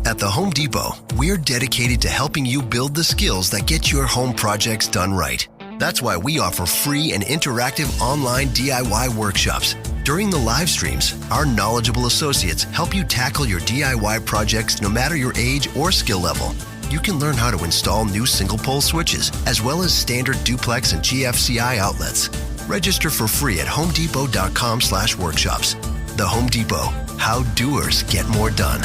At the Home Depot, we're dedicated to helping you build the skills that get your home projects done right. That's why we offer free and interactive online DIY workshops. During the live streams, our knowledgeable associates help you tackle your DIY projects no matter your age or skill level. You can learn how to install new single-pole switches, as well as standard duplex and GFCI outlets. Register for free at homedepot.com/workshops. The Home Depot, how doers get more done.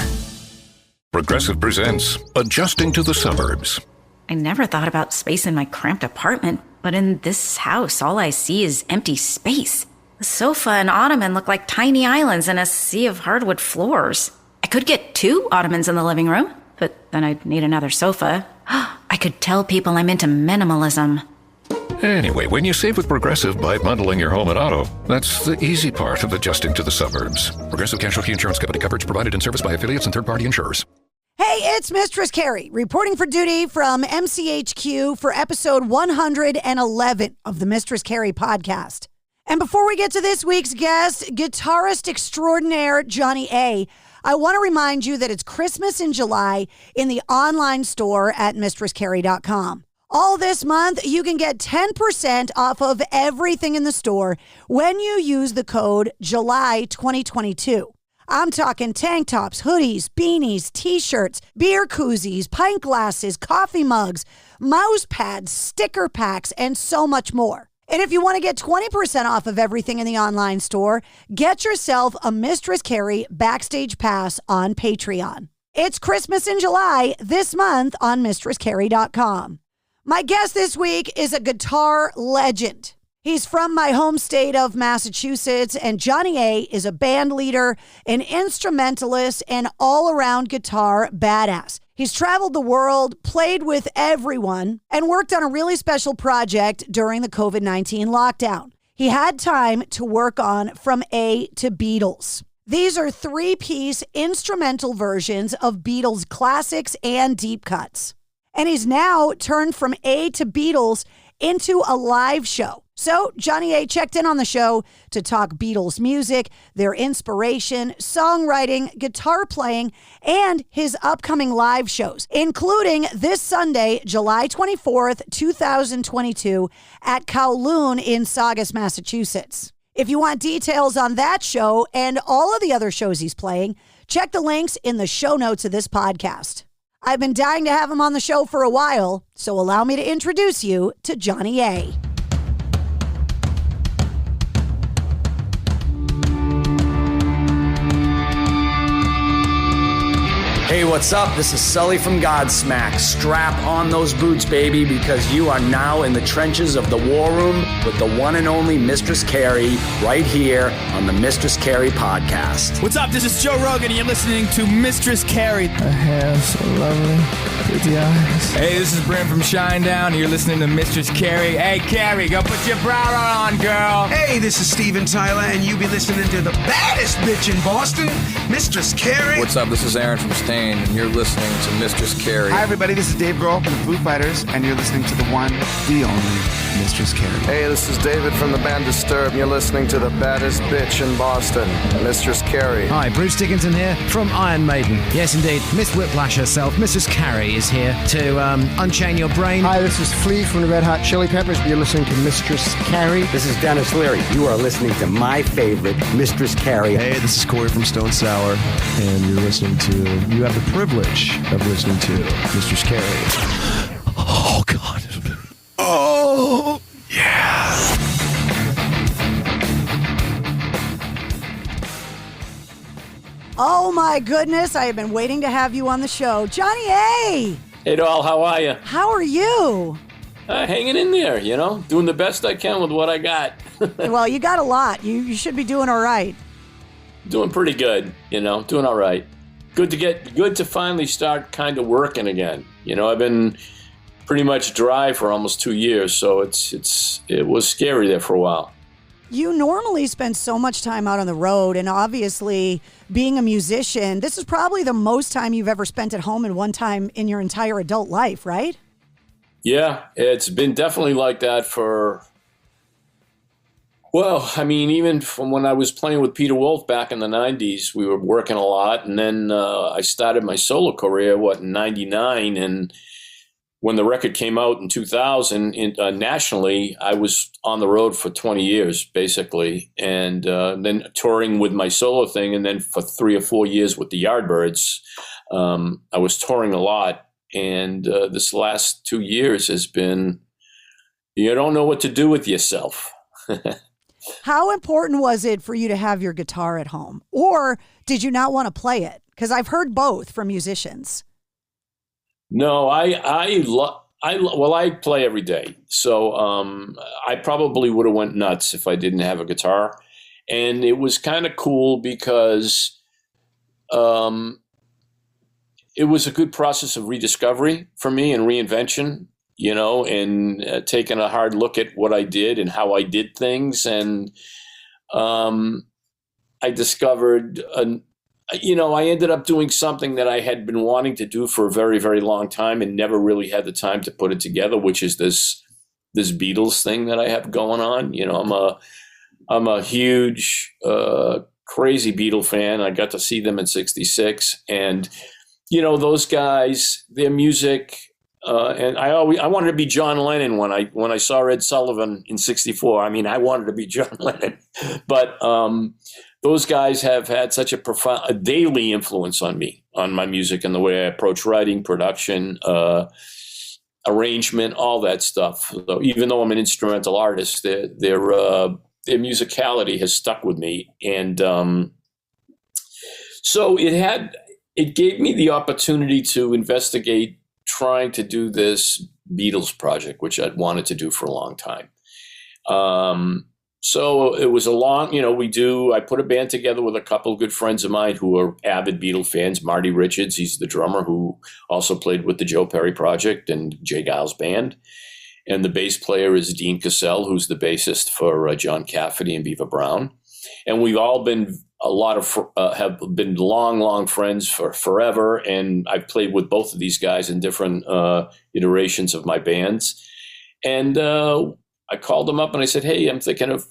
Progressive presents Adjusting to the Suburbs. I never thought about space in my cramped apartment, but in this house, all I see is empty space. The sofa and ottoman look like tiny islands in a sea of hardwood floors. I could get 2 ottomans in the living room, but then I'd need another sofa. I could tell people I'm into minimalism. Anyway, when you save with Progressive by bundling your home and auto, that's the easy part of adjusting to the suburbs. Progressive Casualty Insurance Company. Coverage provided and serviced by affiliates and third-party insurers. Hey, it's Mistress Carrie, reporting for duty from MCHQ for episode 111 of the Mistress Carrie podcast. And before we get to this week's guest, guitarist extraordinaire Johnny A., I want to remind you that it's Christmas in July in the online store at mistresscarrie.com. All this month, you can get 10% off of everything in the store when you use the code JULY2022. I'm talking tank tops, hoodies, beanies, t-shirts, beer koozies, pint glasses, coffee mugs, mouse pads, sticker packs, and so much more. And if you want to get 20% off of everything in the online store, get yourself a Mistress Carrie Backstage Pass on Patreon. It's Christmas in July this month on mistresscarrie.com. My guest this week is a guitar legend. He's from my home state of Massachusetts, and Johnny A. is a band leader, an instrumentalist, and all-around guitar badass. He's traveled the world, played with everyone, and worked on a really special project during the COVID-19 lockdown. He had time to work on From A to Beatles. These are 3-piece instrumental versions of Beatles classics and deep cuts. And he's now turned From A to Beatles into a live show. So Johnny A. checked in on the show to talk Beatles music, their inspiration, songwriting, guitar playing, and his upcoming live shows, including this Sunday, July 24th, 2022 at Kowloon in Saugus, Massachusetts. If you want details on that show and all of the other shows he's playing, check the links in the show notes of this podcast. I've been dying to have him on the show for a while, so allow me to introduce you to Johnny A. Hey, what's up? This is Sully from Godsmack. Strap on those boots, baby, because you are now in the trenches of the war room with the one and only Mistress Carrie right here on the Mistress Carrie podcast. What's up? This is Joe Rogan, and you're listening to Mistress Carrie. Her hair so lovely, pretty eyes. Hey, this is Brent from Shinedown, and you're listening to Mistress Carrie. Hey, Carrie, go put your bra on, girl. Hey, this is Steven Tyler, and you be listening to the baddest bitch in Boston, Mistress Carrie. What's up? This is Aaron from Stain, and you're listening to Mistress Carrie. Hi, everybody. This is Dave Grohl from the Foo Fighters, and you're listening to the one, the only Mistress Carrie. Hey, this is David from the band Disturbed, and you're listening to the baddest bitch in Boston, Mistress Carrie. Hi, Bruce Dickinson here from Iron Maiden. Yes, indeed, Miss Whiplash herself, Mrs. Carrie, is here to unchain your brain. Hi, this is Flea from the Red Hot Chili Peppers. You're listening to Mistress Carrie. This is Dennis Leary. You are listening to my favorite, Mistress Carrie. Hey, this is Corey from Stone Sour, and you're listening to, you have the privilege of listening to Mistress Carrie. Oh, God. Oh, yeah. Oh, my goodness. I have been waiting to have you on the show. Johnny A. Hey, doll, how are you? How are you? Hanging in there, doing the best I can with what I got. Well, you got a lot. You should be doing all right. Doing pretty good, doing all right. Good to finally start kind of working again. I've been pretty much dry for almost 2 years, so it was scary there for a while. You normally spend so much time out on the road, and obviously being a musician, this is probably the most time you've ever spent at home in one time in your entire adult life, right? Yeah, it's been definitely like that for Well, I mean, even from when I was playing with Peter Wolf back in the 90s, we were working a lot. And then I started my solo career, in 99. And when the record came out in 2000, nationally, I was on the road for 20 years, basically. And then touring with my solo thing. And then for 3 or 4 years with the Yardbirds, I was touring a lot. And this last 2 years has been, you don't know what to do with yourself. How important was it for you to have your guitar at home? Or did you not want to play it? Because I've heard both from musicians. No, I play every day. So I probably would have went nuts if I didn't have a guitar. And it was kind of cool because it was a good process of rediscovery for me and reinvention. And taking a hard look at what I did and how I did things. And I discovered, I ended up doing something that I had been wanting to do for a very, very long time and never really had the time to put it together, which is this Beatles thing that I have going on. I'm a huge, crazy Beatle fan. I got to see them in '66. And, those guys, their music... and I wanted to be John Lennon when I saw Ed Sullivan in '64. I mean, I wanted to be John Lennon, but those guys have had such a daily influence on me, on my music and the way I approach writing, production, arrangement, all that stuff. So even though I'm an instrumental artist, their musicality has stuck with me, and so it gave me the opportunity to investigate trying to do this Beatles project, which I'd wanted to do for a long time. So it was I put a band together with a couple of good friends of mine who are avid Beatle fans. Marty Richards, he's the drummer who also played with the Joe Perry Project and Jay Giles Band. And the bass player is Dean Cassell, who's the bassist for John Cafferty and Beaver Brown. And we've all been have been long friends for forever. And I've played with both of these guys in different iterations of my bands. And I called them up and I said, hey, I'm thinking of,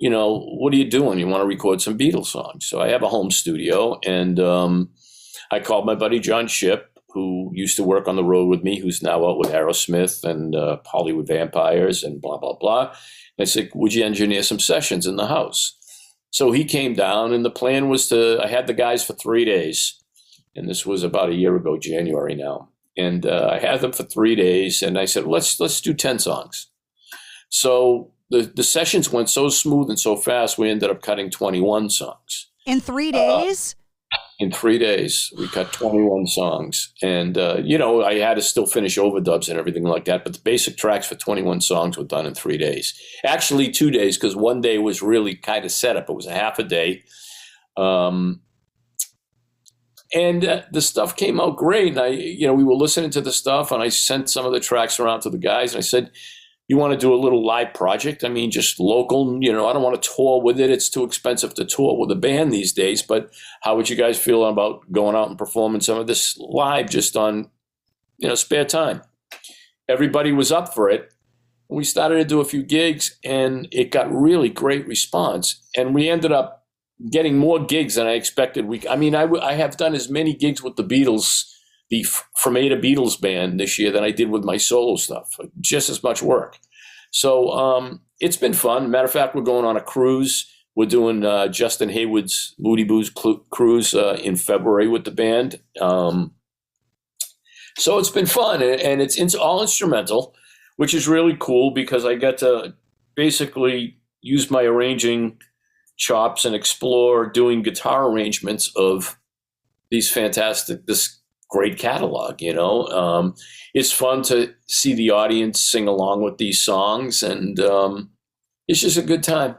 what are you doing? You want to record some Beatles songs? So I have a home studio, and I called my buddy John Shipp, who used to work on the road with me, who's now out with Aerosmith and Hollywood Vampires and blah, blah, blah. And I said, would you engineer some sessions in the house? So he came down, and the plan was I had the guys for 3 days. And this was about a year ago, January now. And I had them for 3 days, and I said, let's do 10 songs. So the sessions went so smooth and so fast, we ended up cutting 21 songs. In 3 days? In 3 days, we cut 21 songs. And, I had to still finish overdubs and everything like that. But the basic tracks for 21 songs were done in 3 days. Actually, 2 days, because one day was really kind of set up. It was a half a day. And the stuff came out great. And we were listening to the stuff, and I sent some of the tracks around to the guys. And I said, you want to do a little live project? I mean, just local, I don't want to tour with it. It's too expensive to tour with a band these days. But how would you guys feel about going out and performing some of this live just on, spare time? Everybody was up for it. We started to do a few gigs, and it got really great response. And we ended up getting more gigs than I expected. I have done as many gigs with the Beatles, the From A to Beatles band this year than I did with my solo stuff, just as much work. So it's been fun. Matter of fact, we're going on a cruise. We're doing Justin Hayward's Moody Booze cruise in February with the band. So it's been fun, and it's all instrumental, which is really cool because I get to basically use my arranging chops and explore doing guitar arrangements of this great catalog. It's fun to see the audience sing along with these songs, and it's just a good time.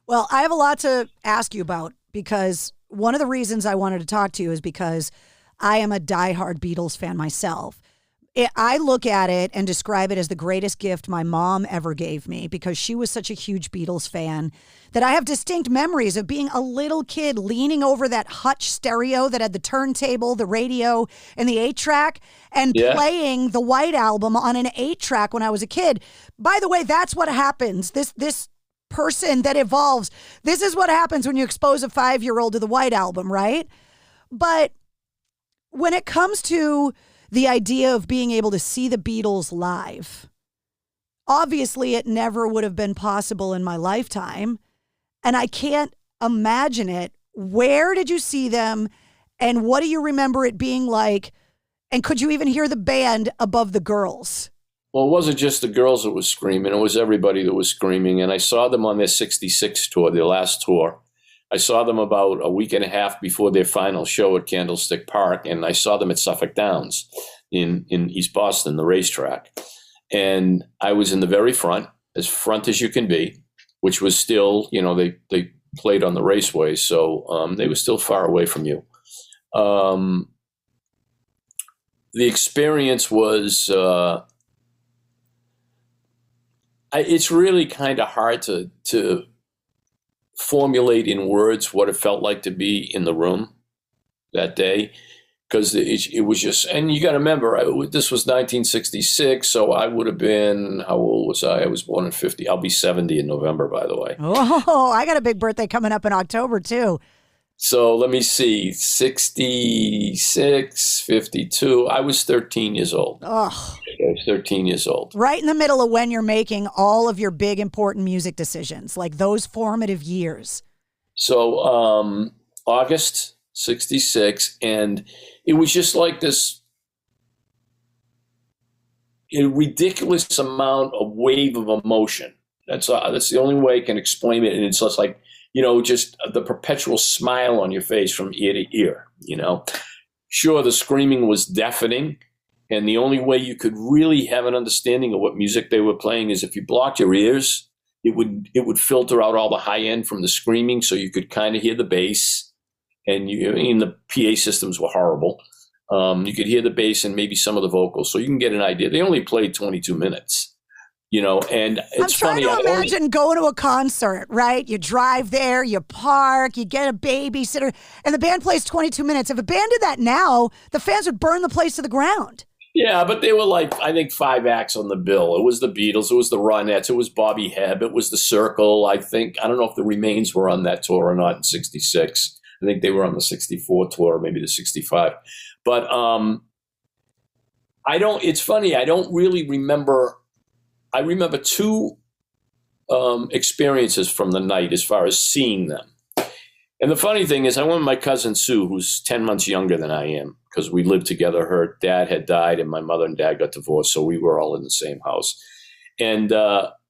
Well, I have a lot to ask you about, because one of the reasons I wanted to talk to you is because I am a diehard Beatles fan myself. I look at it and describe it as the greatest gift my mom ever gave me, because she was such a huge Beatles fan that I have distinct memories of being a little kid leaning over that Hutch stereo that had the turntable, the radio, and the 8-track, and playing the White Album on an 8-track when I was a kid. By the way, that's what happens. This person that evolves. This is what happens when you expose a 5-year-old to the White Album, right? But when it comes to the idea of being able to see the Beatles live, obviously it never would have been possible in my lifetime. And I can't imagine it. Where did you see them? And what do you remember it being like? And could you even hear the band above the girls? Well, it wasn't just the girls that was screaming. It was everybody that was screaming. And I saw them on their 66 tour, their last tour. I saw them about a week and a half before their final show at Candlestick Park. And I saw them at Suffolk Downs in East Boston, the racetrack. And I was in the very front as you can be, which was still, they played on the raceway. So they were still far away from you. The experience was, it's really kind of hard to formulate in words what it felt like to be in the room that day, because it was just, and you got to remember, this was 1966, so I would have been, how old was I? I was born in 50. I'll be 70 in November, by the way. Oh, I got a big birthday coming up in October, too. So let me see, 66, 52. I was 13 years old. Oh. I was 13 years old. Right in the middle of when you're making all of your big, important music decisions, like those formative years. So August 66, and it was just like this a ridiculous amount of wave of emotion. That's the only way I can explain it. And it's just like, just the perpetual smile on your face from ear to ear, Sure, the screaming was deafening. And the only way you could really have an understanding of what music they were playing is if you blocked your ears, it would filter out all the high end from the screaming, so you could kind of hear the bass. And the PA systems were horrible. You could hear the bass and maybe some of the vocals, so you can get an idea. They only played 22 minutes. And it's funny. I'm trying to imagine going to a concert, right? You drive there, you park, you get a babysitter, and the band plays 22 minutes. If a band did that now, the fans would burn the place to the ground. Yeah, but they were like, I think 5 acts on the bill. It was the Beatles, it was the Ronettes, it was Bobby Hebb, it was the Circle. I don't know if the Remains were on that tour or not in 66. I think they were on the 64 tour, maybe the 65. But it's funny, I don't really remember. I remember 2 experiences from the night as far as seeing them. And the funny thing is, I went with my cousin Sue, who's 10 months younger than I am, because we lived together. Her dad had died and my mother and dad got divorced, so we were all in the same house. And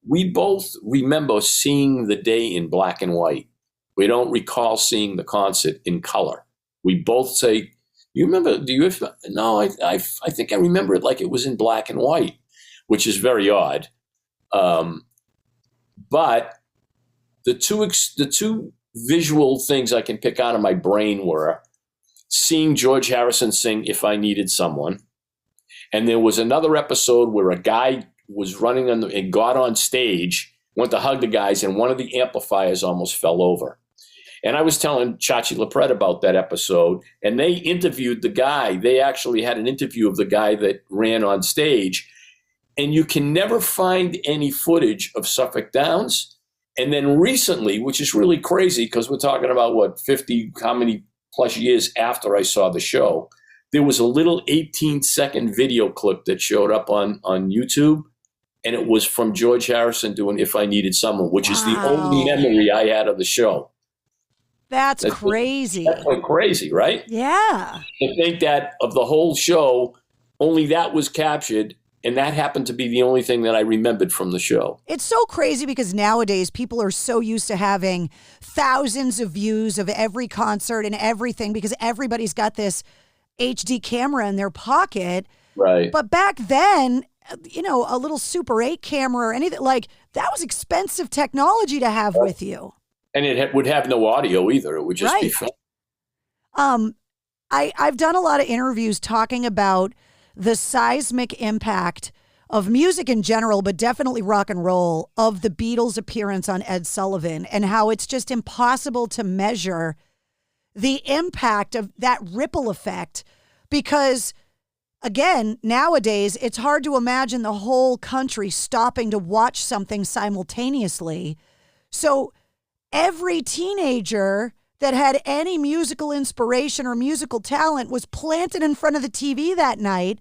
we both remember seeing the day in black and white. We don't recall seeing the concert in color. We both say, "You remember? No, I think I remember it like it was in black and white," which is very odd. But the two visual things I can pick out of my brain were seeing George Harrison sing "If I Needed Someone," and there was another episode where a guy was running and got on stage, went to hug the guys, and one of the amplifiers almost fell over. And I was telling Chachi LaPret about that episode, and they interviewed the guy. They actually had an interview of the guy that ran on stage, and you can never find any footage of Suffolk Downs. And then recently, which is really crazy because we're talking about 50, how many plus years after I saw the show, there was a little 18-second video clip that showed up on YouTube, and it was from George Harrison doing "If I Needed Someone," which is the only memory I had of the show. That's crazy. That's crazy, right? Yeah. To think that of the whole show, only that was captured, and that happened to be the only thing that I remembered from the show. It's so crazy because nowadays people are so used to having thousands of views of every concert and everything because everybody's got this HD camera in their pocket. Right. But back then, a little Super 8 camera or anything, like that was expensive technology to have with you. And it would have no audio either. It would just be fun. I've done a lot of interviews talking about the seismic impact of music in general, but definitely rock and roll, of the Beatles' appearance on Ed Sullivan and how it's just impossible to measure the impact of that ripple effect because, again, nowadays it's hard to imagine the whole country stopping to watch something simultaneously. So every teenager that had any musical inspiration or musical talent was planted in front of the TV that night,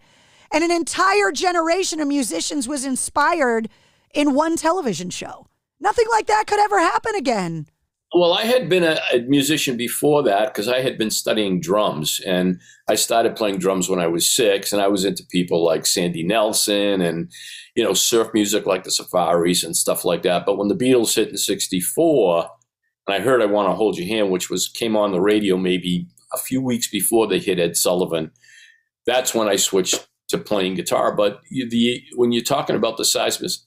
and an entire generation of musicians was inspired in one television show. Nothing like that could ever happen again. Well, I had been a musician before that because I had been studying drums, and I started playing drums when I was 6, and I was into people like Sandy Nelson and, surf music like the Safaris and stuff like that. But when the Beatles hit in 64, and I heard I Want to Hold Your Hand, which came on the radio maybe a few weeks before they hit Ed Sullivan, that's when I switched to playing guitar. But when you're talking about the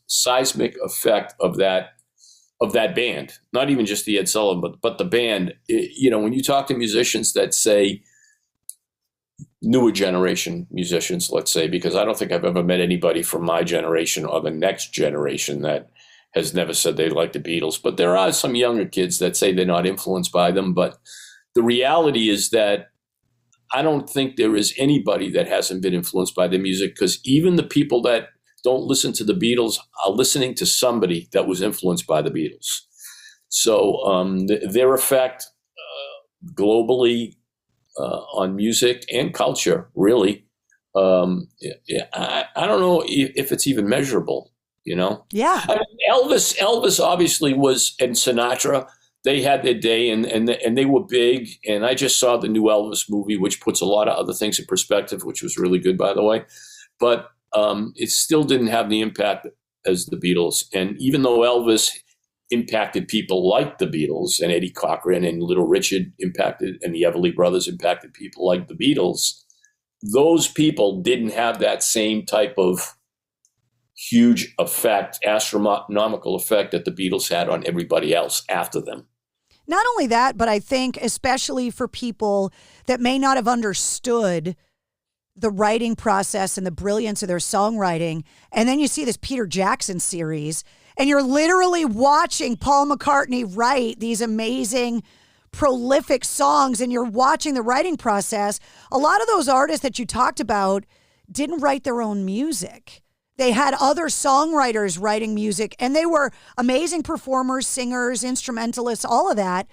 seismic effect of that band, not even just the Ed Sullivan, but the band, when you talk to musicians that say, newer generation musicians, let's say, because I don't think I've ever met anybody from my generation or the next generation that has never said they like the Beatles, but there are some younger kids that say they're not influenced by them. But the reality is that I don't think there is anybody that hasn't been influenced by the music, because even the people that don't listen to the Beatles are listening to somebody that was influenced by the Beatles. So their effect globally on music and culture, really, I don't know if it's even measurable, Yeah. I mean, Elvis obviously was, and Sinatra, they had their day and they were big. And I just saw the new Elvis movie, which puts a lot of other things in perspective, which was really good, by the way. But it still didn't have the impact as the Beatles. And even though Elvis impacted people like the Beatles, and Eddie Cochran and Little Richard impacted, and the Everly Brothers impacted people like the Beatles, those people didn't have that same type of huge effect, astronomical effect that the Beatles had on everybody else after them. Not only that, but I think especially for people that may not have understood the writing process and the brilliance of their songwriting, and then you see this Peter Jackson series, and you're literally watching Paul McCartney write these amazing, prolific songs, and you're watching the writing process. A lot of those artists that you talked about didn't write their own music. They had other songwriters writing music, and they were amazing performers, singers, instrumentalists, all of that.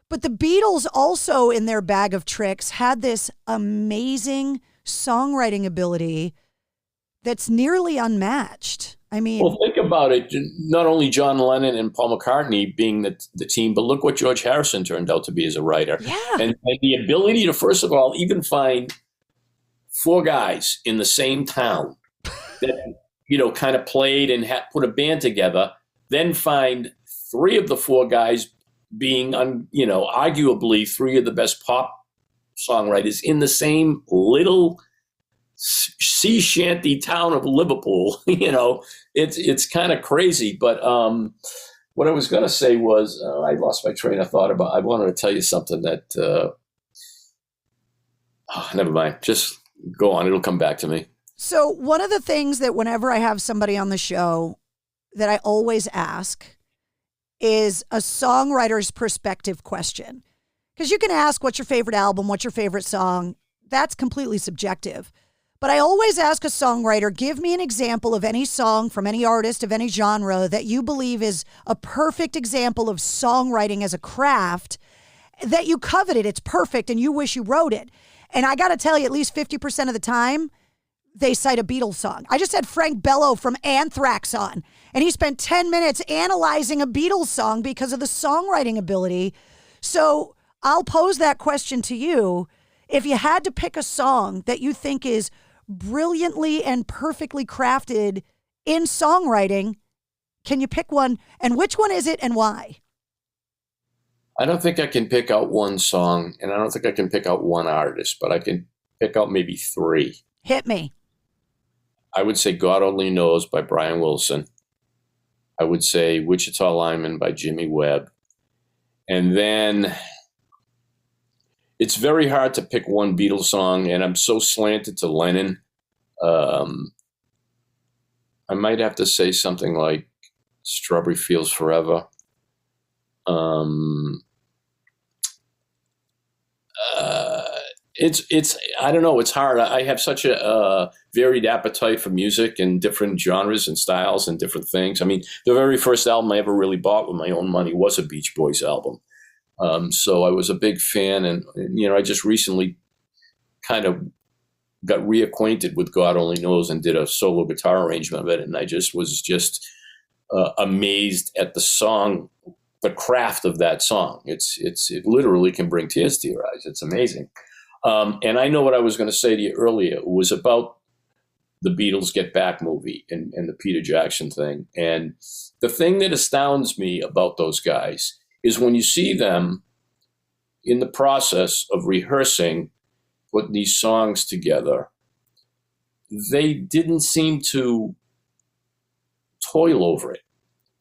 But the Beatles also, in their bag of tricks, had this amazing songwriting ability that's nearly unmatched. I mean, well, think about it. Not only John Lennon and Paul McCartney being the team, but look what George Harrison turned out to be as a writer. Yeah. And the ability to, first of all, even find 4 guys in the same town that, kind of played and put a band together, then find 3 of the 4 guys being, arguably 3 of the best pop songwriters in the same little sea shanty town of Liverpool. It's kind of crazy. But what I was going to say was, I lost my train of thought I wanted to tell you something that, never mind. Just go on. It'll come back to me. So one of the things that whenever I have somebody on the show that I always ask is a songwriter's perspective question. Because you can ask, what's your favorite album? What's your favorite song? That's completely subjective. But I always ask a songwriter, give me an example of any song from any artist of any genre that you believe is a perfect example of songwriting as a craft, that you coveted. It's perfect and you wish you wrote it. And I got to tell you, at least 50% of the time, they cite a Beatles song. I just had Frank Bello from Anthrax on, and he spent 10 minutes analyzing a Beatles song because of the songwriting ability. So I'll pose that question to you. If you had to pick a song that you think is brilliantly and perfectly crafted in songwriting, can you pick one? And which one is it and why? I don't think I can pick out one song, and I don't think I can pick out one artist, but I can pick out maybe 3. Hit me. I would say God Only Knows by Brian Wilson. I would say Wichita Lineman by Jimmy Webb. And then it's very hard to pick one Beatles song, and I'm so slanted to Lennon. I might have to say something like Strawberry Fields Forever. It's I don't know. It's hard. I have such a varied appetite for music and different genres and styles and different things. I mean, the very first album I ever really bought with my own money was a Beach Boys album. So I was a big fan, and I just recently kind of got reacquainted with God Only Knows and did a solo guitar arrangement of it, and I was amazed at the song, the craft of that song. It literally can bring tears to your eyes. It's amazing. And I know what I was going to say to you earlier. It was about the Beatles Get Back movie and the Peter Jackson thing. And the thing that astounds me about those guys is when you see them in the process of rehearsing, putting these songs together, they didn't seem to toil over it.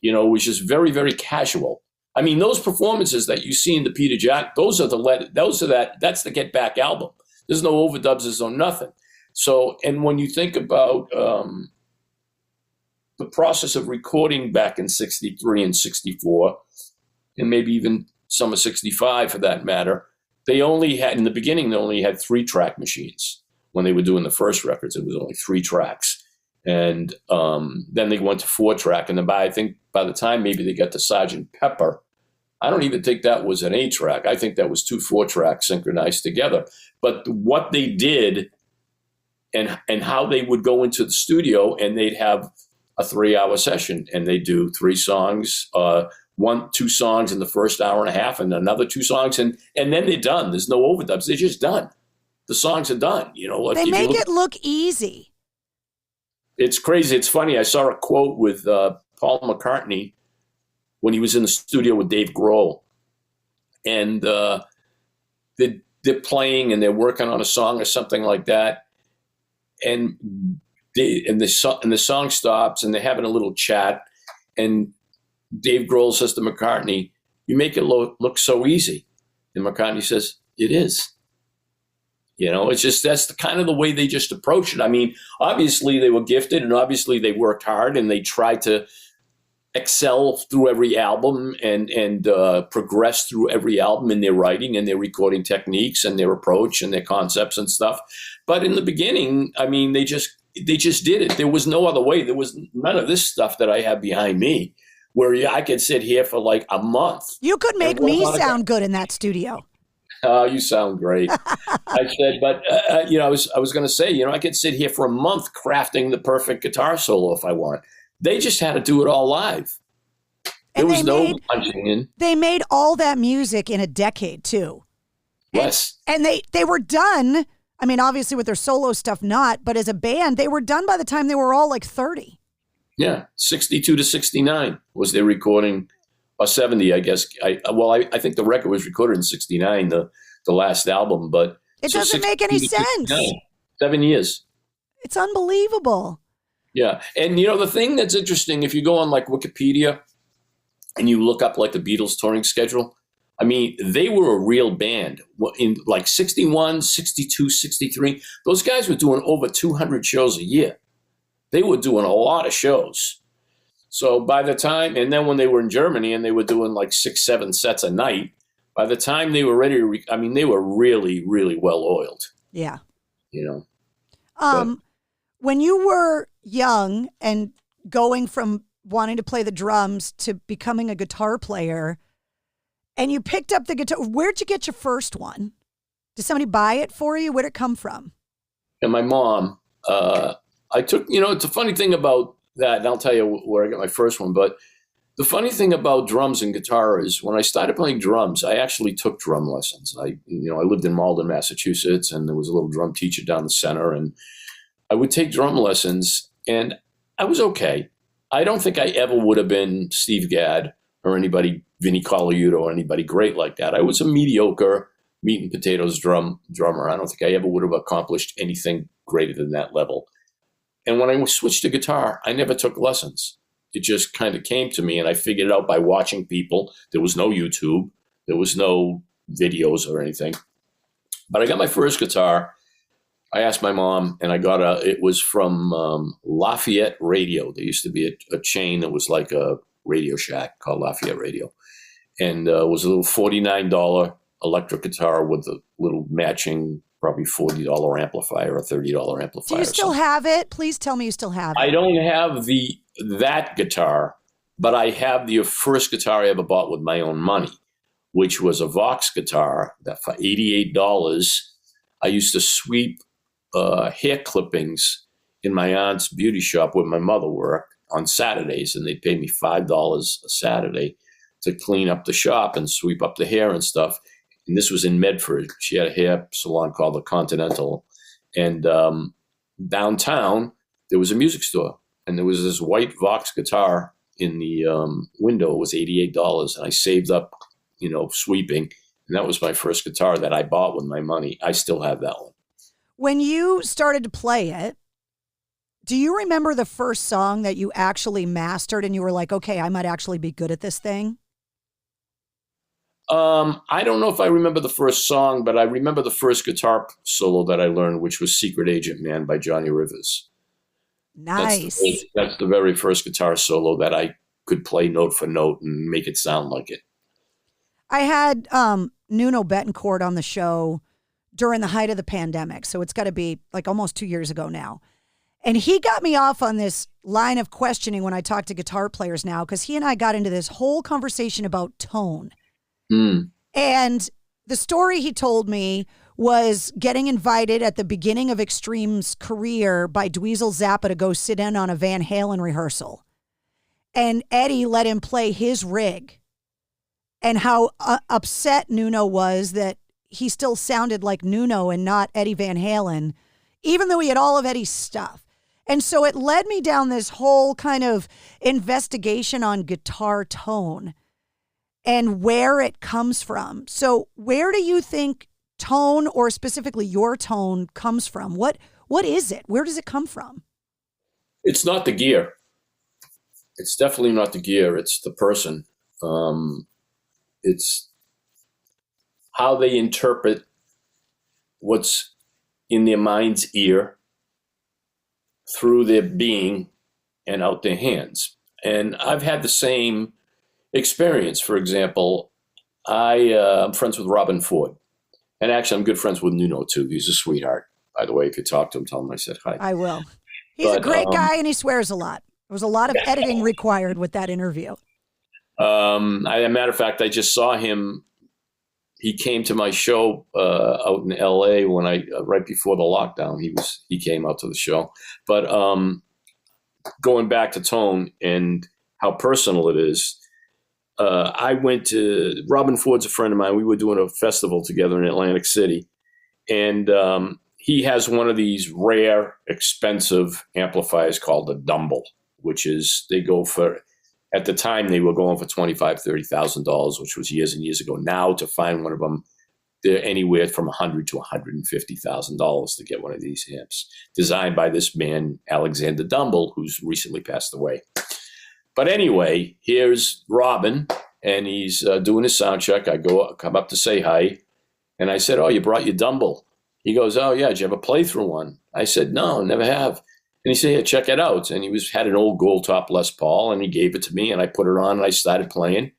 It was just very, very casual. I mean, those performances that you see in the Peter Jack, that's the Get Back album. There's no overdubs, there's no nothing. So, and when you think about the process of recording back in 63 and 64, and maybe even some of 65 for that matter, in the beginning, they only had 3-track machines. When they were doing the first records, it was only 3 tracks. And then they went to 4-track. And then by the time maybe they got to Sgt. Pepper, I don't even think that was an 8-track. I think that was 2 4-tracks synchronized together. But what they did and how they would go into the studio and they'd have a 3-hour session and they'd do 3 songs, 2 songs in the first hour and a half and another 2 songs. And then they're done. There's no overdubs. They're just done. The songs are done. They make it look easy. It's crazy. It's funny. I saw a quote with Paul McCartney when he was in the studio with Dave Grohl. And they're playing and they're working on a song or something like that. And the song stops and they're having a little chat. And Dave Grohl says to McCartney, "You make it look so easy." And McCartney says, "It is." It's just, that's the kind of the way they just approach it. I mean, obviously they were gifted and obviously they worked hard and they tried to excel through every album and progress through every album in their writing and their recording techniques and their approach and their concepts and stuff. But in the beginning, I mean, they just did it. There was no other way. There was none of this stuff that I have behind me where I could sit here for like a month. You could make me sound good in that studio. Oh, you sound great. I said, but I was going to say, I could sit here for a month crafting the perfect guitar solo if I want. They just had to do it all live. There was no punching in. They made all that music in a decade too. Yes. And they were done. I mean, obviously with their solo stuff, not, but as a band, they were done by the time they were all like 30. Yeah. 62 to 69 was their recording. Or 70, I guess. I think the record was recorded in 69, the last album, but it doesn't make any sense. 7 years. It's unbelievable. Yeah. And the thing that's interesting, if you go on like Wikipedia and you look up like the Beatles touring schedule, I mean, they were a real band in like 61, 62, 63. Those guys were doing over 200 shows a year. They were doing a lot of shows. So by the time, and then when they were in Germany and they were doing like 6-7 sets a night, by the time they were ready to, they were really, really well oiled. Yeah. When you were young and going from wanting to play the drums to becoming a guitar player, and you picked up the guitar, where'd you get your first one? Did somebody buy it for you? Where'd it come from? And my mom, I took, it's a funny thing about that, and I'll tell you where I got my first one. But the funny thing about drums and guitar is when I started playing drums, I actually took drum lessons. I lived in Malden, Massachusetts, and there was a little drum teacher down the center, and I would take drum lessons, and I was okay. I don't think I ever would have been Steve Gadd or anybody, Vinnie Colaiuto, or anybody great like that. I was a mediocre meat and potatoes drummer. I don't think I ever would have accomplished anything greater than that level. And when I switched to guitar, I never took lessons. It just kind of came to me, and I figured it out by watching people. There was no YouTube. There was no videos or anything. But I got my first guitar. I asked my mom, and it was from Lafayette Radio. There used to be a chain that was like a Radio Shack called Lafayette Radio. And it was a little $49 electric guitar with a little matching probably $40 amplifier or $30 amplifier. Do you still have it? Please tell me you still have it. I don't have that guitar, but I have the first guitar I ever bought with my own money, which was a Vox guitar that for $88, I used to sweep hair clippings in my aunt's beauty shop where my mother worked on Saturdays, and they'd pay me $5 a Saturday to clean up the shop and sweep up the hair and stuff. And this was in Medford. She had a hair salon called the Continental. And downtown, there was a music store. And there was this white Vox guitar in the window. It was $88. And I saved up, sweeping. And that was my first guitar that I bought with my money. I still have that one. When you started to play it, do you remember the first song that you actually mastered and you were like, okay, I might actually be good at this thing? I don't know if I remember the first song, but I remember the first guitar solo that I learned, which was Secret Agent Man by Johnny Rivers. Nice. That's the very first guitar solo that I could play note for note and make it sound like it. I had Nuno Betancourt on the show during the height of the pandemic, so it's got to be like almost 2 years ago now. And he got me off on this line of questioning when I talk to guitar players now, because he and I got into this whole conversation about tone. And the story he told me was getting invited at the beginning of Extreme's career by Dweezil Zappa to go sit in on a Van Halen rehearsal. And Eddie let him play his rig. And how upset Nuno was that he still sounded like Nuno and not Eddie Van Halen, even though he had all of Eddie's stuff. And so it led me down this whole kind of investigation on guitar tone and where it comes from. So where do you think tone, or specifically your tone, comes from? What is it? Where does it come from? It's not the gear. It's definitely not the gear. It's the person. It's how they interpret what's in their mind's ear through their being and out their hands. And I've had the same experience. For example, I'm friends with Robin Ford. And actually, I'm good friends with Nuno, too. He's a sweetheart. By the way, if you talk to him, tell him I said hi. I will. He's a great guy, and he swears a lot. There was a lot of editing required with that interview. As a matter of fact, I just saw him. He came to my show out in L.A. when right before the lockdown. He came out to the show. But going back to tone and how personal it is, I went to Robin Ford's a friend of mine. We were doing a festival together in Atlantic City, and he has one of these rare, expensive amplifiers called a Dumble, which is they go for. At the time, they were going for $25,000, $30,000, which was years and years ago. Now, to find one of them, they're anywhere from $100,000 to $150,000 to get one of these amps. Designed by this man, Alexander Dumble, who's recently passed away. But anyway, here's Robin, and he's doing his sound check. I come up to say hi, and I said, "Oh, you brought your Dumble." He goes, "Oh, yeah, did you ever play through one?" I said, "No, never have." And he said, "Yeah, check it out." And he had an old gold top Les Paul, and he gave it to me, and I put it on, and I started playing.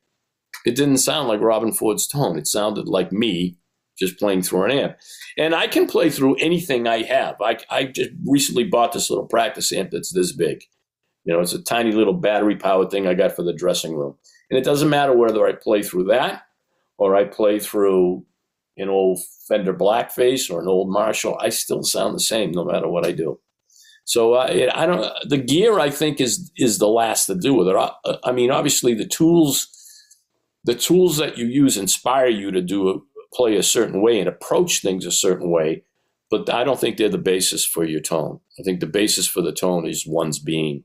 It didn't sound like Robin Ford's tone. It sounded like me just playing through an amp. And I can play through anything I have. I just recently bought this little practice amp that's this big. It's a tiny little battery-powered thing I got for the dressing room. And it doesn't matter whether I play through that or I play through an old Fender Blackface or an old Marshall. I still sound the same no matter what I do. So I don't. The gear, I think, is the last to do with it. I mean, obviously, the tools that you use inspire you to play a certain way and approach things a certain way. But I don't think they're the basis for your tone. I think the basis for the tone is one's being.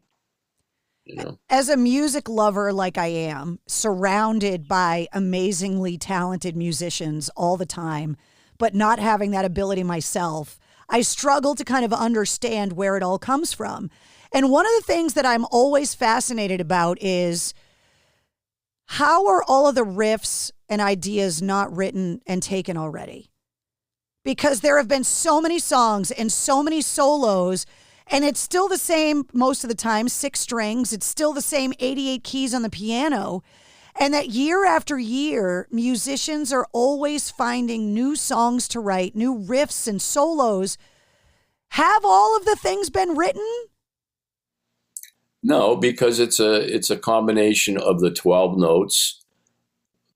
As a music lover like I am, surrounded by amazingly talented musicians all the time, but not having that ability myself, I struggle to kind of understand where it all comes from. And one of the things that I'm always fascinated about is how are all of the riffs and ideas not written and taken already? Because there have been so many songs and so many solos, and it's still the same most of the time, 6 strings. It's still the same 88 keys on the piano. And that year after year, musicians are always finding new songs to write, new riffs and solos. Have all of the things been written? No, because it's a combination of the 12 notes,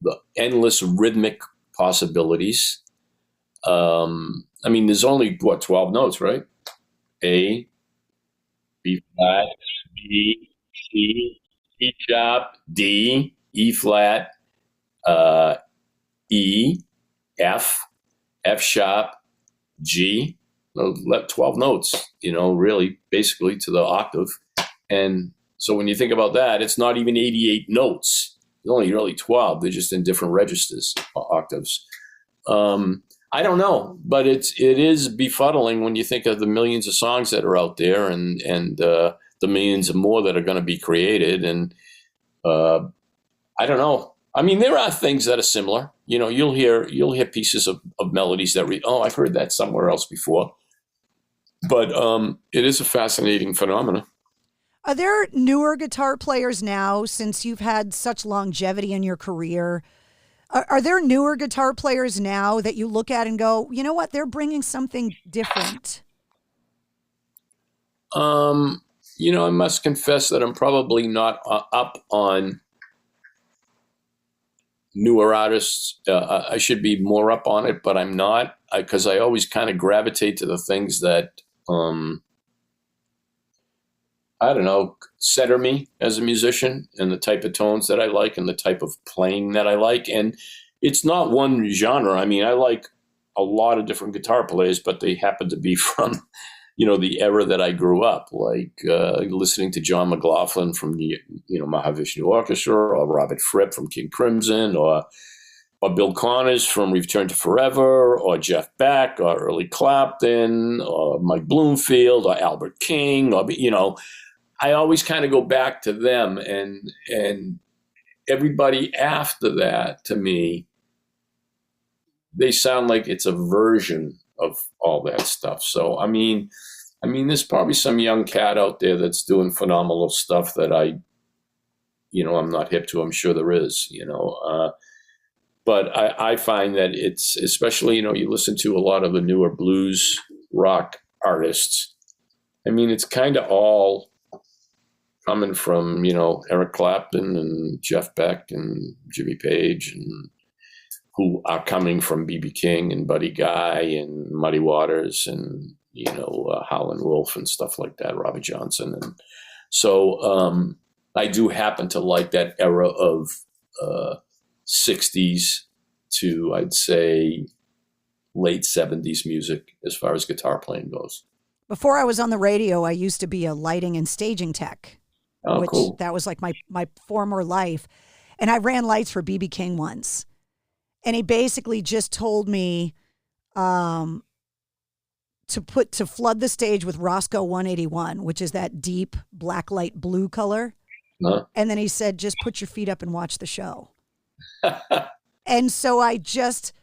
the endless rhythmic possibilities. There's only 12 notes, right? A, B flat, B, C, C sharp, D, E flat, E, F, F sharp, G. 12 notes, really basically to the octave. And so when you think about that, it's not even 88 notes. It's only really 12. They're just in different registers, octaves. I don't know, but it is befuddling when you think of the millions of songs that are out there and the millions of more that are going to be created. And I don't know. There are things that are similar. You'll hear pieces of melodies that I've heard that somewhere else before. But it is a fascinating phenomenon. Are there newer guitar players now, since you've had such longevity in your career? Are there newer guitar players now that you look at and go, you know what, they're bringing something different? I must confess that I'm probably not up on newer artists. I should be more up on it, but I'm not, because I always kind of gravitate to the things that, I don't know, center me as a musician and the type of tones that I like and the type of playing that I like. And it's not one genre. I like a lot of different guitar players, but they happen to be from, the era that I grew up, like listening to John McLaughlin from the, Mahavishnu Orchestra, or Robert Fripp from King Crimson, or Bill Connors from Return to Forever, or Jeff Beck, or early Clapton, or Mike Bloomfield, or Albert King, or, I always kind of go back to them, and everybody after that, to me, they sound like it's a version of all that stuff. So, there's probably some young cat out there that's doing phenomenal stuff that I'm not hip to. I'm sure there is, but I find that it's, especially, you listen to a lot of the newer blues rock artists. It's kind of all coming from, Eric Clapton and Jeff Beck and Jimmy Page, and who are coming from B.B. King and Buddy Guy and Muddy Waters and, Howlin' Wolf and stuff like that, Robert Johnson. And so I do happen to like that era of 60s to, I'd say, late 70s music as far as guitar playing goes. Before I was on the radio, I used to be a lighting and staging tech. Oh, which cool. That was like my former life. And I ran lights for B.B. King once. And he basically just told me to flood the stage with Roscoe 181, which is that deep black light blue color. Huh? And then he said, just put your feet up and watch the show. And so I just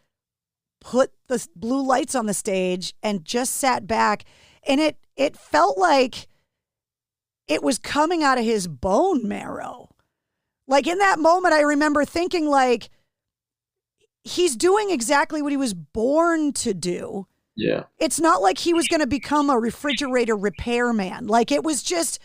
put the blue lights on the stage and just sat back. And it felt like it was coming out of his bone marrow. Like in that moment, I remember thinking like, he's doing exactly what he was born to do. Yeah. It's not like he was going to become a refrigerator repairman. Like it was just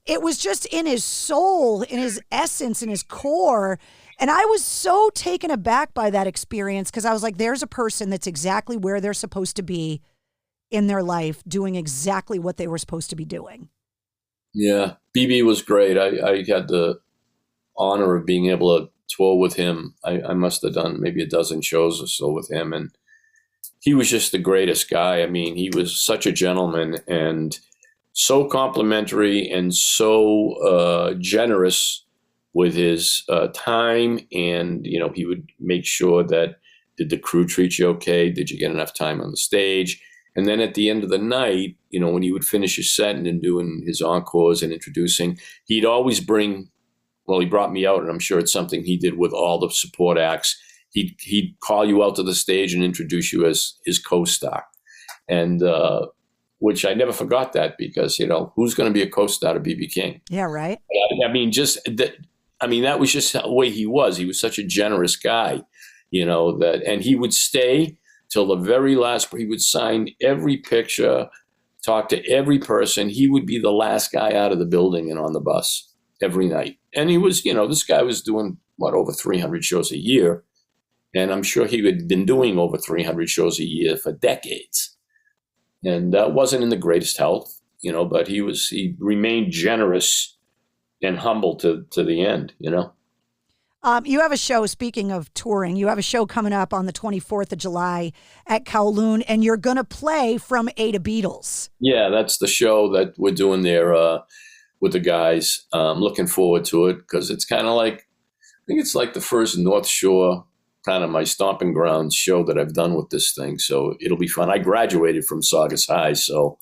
in his soul, in his essence, in his core. And I was so taken aback by that experience, because I was like, there's a person that's exactly where they're supposed to be in their life, doing exactly what they were supposed to be doing. Yeah. BB was great. I had the honor of being able to tour with him. I must have done maybe a dozen shows or so with him. And he was just the greatest guy. He was such a gentleman and so complimentary and so generous with his time. And, he would make sure that, did the crew treat you okay? Did you get enough time on the stage? And then at the end of the night, when he would finish his set and doing his encores and introducing, he'd always bring, well, he brought me out, and I'm sure it's something he did with all the support acts. He'd call you out to the stage and introduce you as his co-star. And, which I never forgot that, because, who's going to be a co-star to B.B. King? Yeah, right. I mean, that was just the way he was. He was such a generous guy, and he would stay till the very last. He would sign every picture, talk to every person. He would be the last guy out of the building and on the bus every night. And he was, this guy was doing over 300 shows a year. And I'm sure he had been doing over 300 shows a year for decades. And wasn't in the greatest health, but he remained generous and humble to the end, You have a show, speaking of touring, you have a show coming up on the 24th of July at Kowloon, and you're going to play from A to Beatles. Yeah, that's the show that we're doing there with the guys. I'm looking forward to it because it's kind of like, I think it's like the first North Shore, kind of my stomping grounds show that I've done with this thing. So it'll be fun. I graduated from Saugus High, so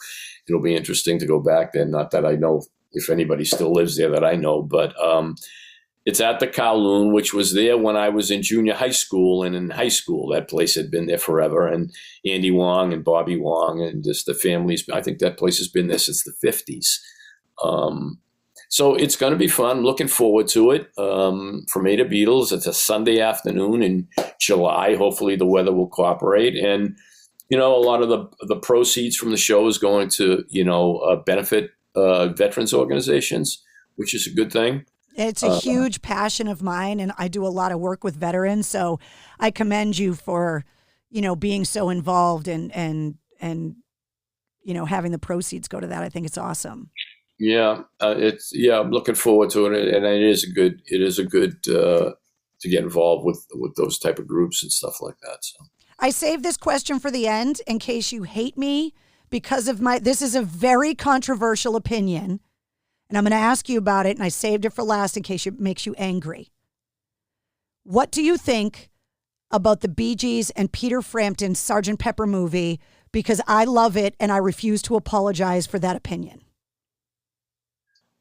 it'll be interesting to go back there. Not that I know if anybody still lives there that I know, but it's at the Kowloon, which was there when I was in junior high school. And in high school, that place had been there forever. And Andy Wong and Bobby Wong and just the families. I think that place has been there since the 50s. So it's going to be fun. I'm looking forward to it. From A to Beatles, it's a Sunday afternoon in July. Hopefully the weather will cooperate. And, a lot of the proceeds from the show is going to, benefit veterans organizations, which is a good thing. It's a huge passion of mine, and I do a lot of work with veterans. So I commend you for, being so involved and having the proceeds go to that. I think it's awesome. Yeah, I'm looking forward to it, and it is a good to get involved with those type of groups and stuff like that. So I saved this question for the end in case you hate me because of this is a very controversial opinion. And I'm going to ask you about it, and I saved it for last in case it makes you angry. What do you think about the Bee Gees and Peter Frampton's Sgt. Pepper movie? Because I love it, and I refuse to apologize for that opinion.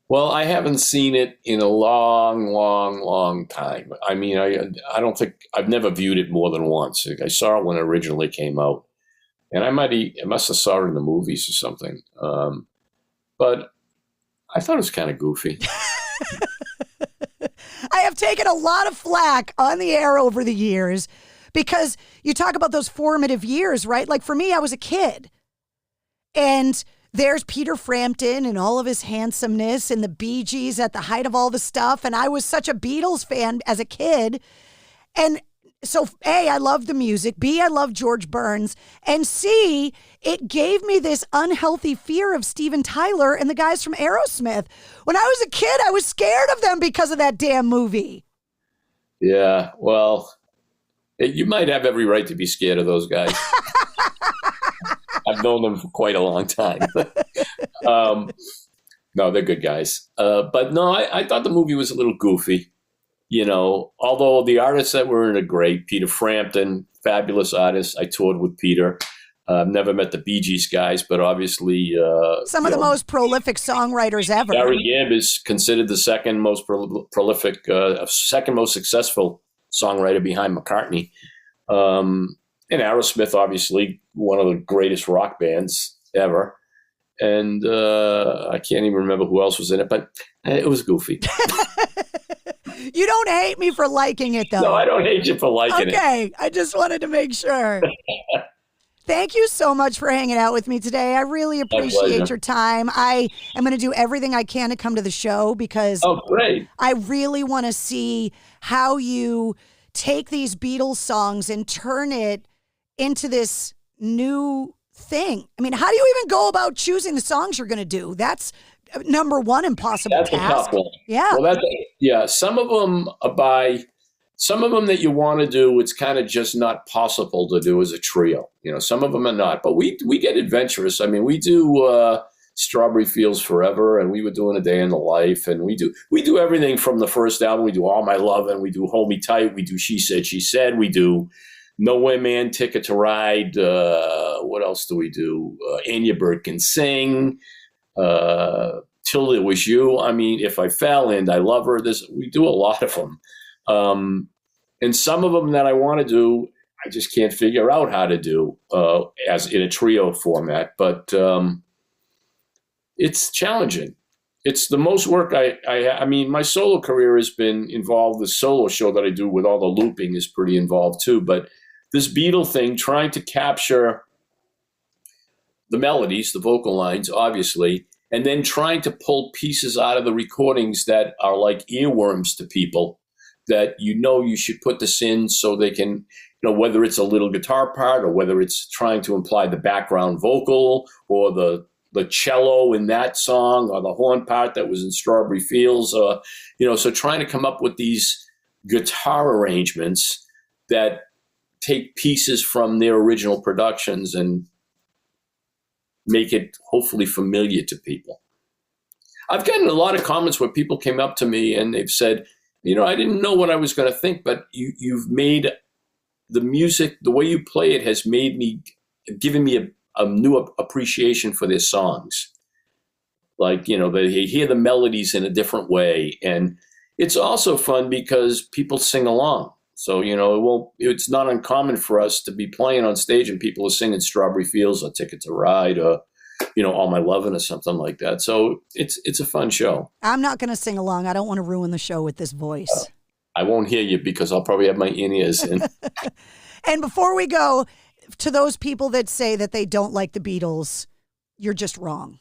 Well, I haven't seen it in a long, long, long time. I mean, I don't think I've never viewed it more than once. I saw it when it originally came out, and I must have saw it in the movies or something. But I thought it was kind of goofy. I have taken a lot of flack on the air over the years because you talk about those formative years, right? Like for me, I was a kid. And there's Peter Frampton and all of his handsomeness and the Bee Gees at the height of all the stuff. And I was such a Beatles fan as a kid. And so A, I loved the music. B, I loved George Burns. And C, it gave me this unhealthy fear of Steven Tyler and the guys from Aerosmith. When I was a kid, I was scared of them because of that damn movie. Yeah, well, you might have every right to be scared of those guys. I've known them for quite a long time. No, they're good guys. But no, I thought the movie was a little goofy. Although the artists that were in it are great. Peter Frampton, fabulous artist. I toured with Peter. Never met the Bee Gees guys, but obviously some of the most prolific songwriters ever. Gary Gibb is considered the second most prolific, second most successful songwriter behind McCartney. And Aerosmith, obviously, one of the greatest rock bands ever. And I can't even remember who else was in it, but it was goofy. You don't hate me for liking it, though. No, I don't hate you for liking it. Okay, I just wanted to make sure. Thank you so much for hanging out with me today. I really appreciate your time. I am going to do everything I can to come to the show because great. I really want to see how you take these Beatles songs and turn it into this new thing. I mean, how do you even go about choosing the songs you're going to do? That's number one impossible task. That's a tough one. Yeah. Well, some of them are some of them that you want to do, it's kind of just not possible to do as a trio. Some of them are not, but we get adventurous. I mean, we do Strawberry Fields Forever, and we were doing A Day in the Life, and we do everything from the first album. We do All My Love, and we do Hold Me Tight. We do She Said, She Said. We do Nowhere Man, Ticket to Ride. What else do we do? Anya Bird Can Sing. Till It Was You. I mean, If I Fell, and I Love Her. We do a lot of them. And some of them that I want to do, I just can't figure out how to do as in a trio format. But it's challenging. it's the most work I mean, my solo career has been involved. The solo show that I do with all the looping is pretty involved too. But this Beatle thing, trying to capture the melodies, the vocal lines, obviously, and then trying to pull pieces out of the recordings that are like earworms to people that you should put this in so they can, whether it's a little guitar part or whether it's trying to imply the background vocal or the cello in that song or the horn part that was in Strawberry Fields, so trying to come up with these guitar arrangements that take pieces from their original productions and make it hopefully familiar to people. I've gotten a lot of comments where people came up to me and they've said, I didn't know what I was going to think, but you've made the music, the way you play it has given me a new appreciation for their songs. Like, they hear the melodies in a different way. And it's also fun because people sing along. So, it's not uncommon for us to be playing on stage and people are singing Strawberry Fields or Ticket to Ride or, All My Lovin' or something like that. So it's a fun show. I'm not going to sing along. I don't want to ruin the show with this voice. I won't hear you because I'll probably have my in-ears in. And before we go, to those people that say that they don't like the Beatles, you're just wrong.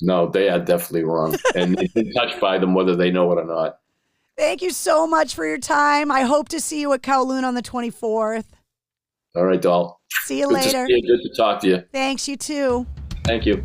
No, they are definitely wrong. And they've been touched by them whether they know it or not. Thank you so much for your time. I hope to see you at Kowloon on the 24th. All right, doll. See you later. Good to talk to you. Thanks, you too. Thank you.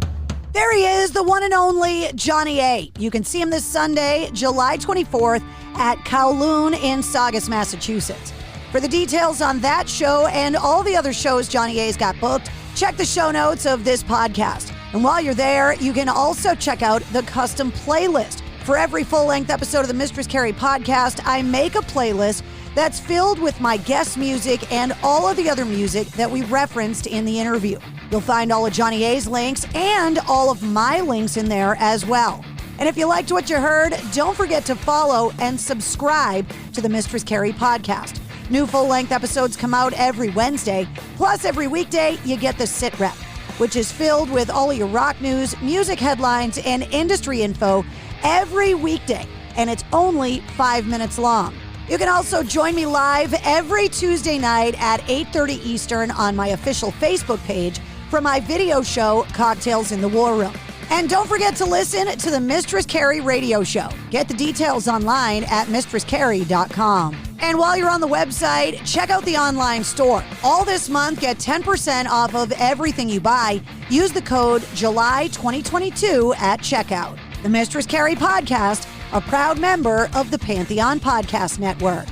There he is, the one and only Johnny A. You can see him this Sunday, July 24th at Kowloon in Saugus, Massachusetts. For the details on that show and all the other shows Johnny A's got booked, check the show notes of this podcast. And while you're there, you can also check out the custom playlist. For every full-length episode of the Mistress Carrie podcast, I make a playlist that's filled with my guest music and all of the other music that we referenced in the interview. You'll find all of Johnny A's links and all of my links in there as well. And if you liked what you heard, don't forget to follow and subscribe to the Mistress Carrie podcast. New full-length episodes come out every Wednesday. Plus, every weekday, you get the Sit Rep, which is filled with all of your rock news, music headlines, and industry info every weekday. And it's only 5 minutes long. You can also join me live every Tuesday night at 8:30 Eastern on my official Facebook page for my video show, Cocktails in the War Room. And don't forget to listen to the Mistress Carrie radio show. Get the details online at mistresscarrie.com. And while you're on the website, check out the online store. All this month, get 10% off of everything you buy. Use the code July2022 at checkout. The Mistress Carrie podcast, a proud member of the Pantheon Podcast Network.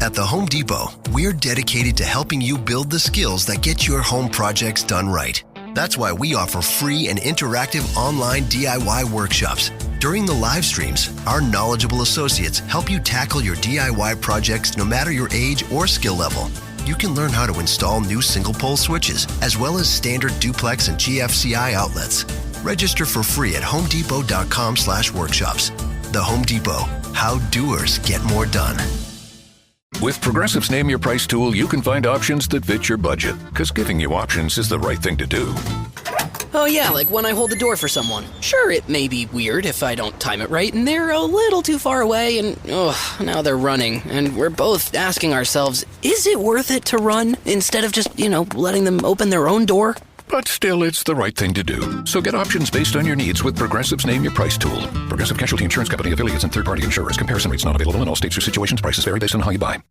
At the Home Depot, we're dedicated to helping you build the skills that get your home projects done right. That's why we offer free and interactive online DIY workshops. During the live streams, our knowledgeable associates help you tackle your DIY projects no matter your age or skill level. You can learn how to install new single-pole switches, as well as standard duplex and GFCI outlets. Register for free at homedepot.com/workshops. The Home Depot, how doers get more done. With Progressive's Name Your Price tool, you can find options that fit your budget, because giving you options is the right thing to do. Oh yeah, like when I hold the door for someone. Sure, it may be weird if I don't time it right and they're a little too far away and now they're running. And we're both asking ourselves, is it worth it to run instead of just, letting them open their own door? But still, it's the right thing to do. So get options based on your needs with Progressive's Name Your Price tool. Progressive Casualty Insurance Company, affiliates, and third-party insurers. Comparison rates not available in all states or situations. Prices vary based on how you buy.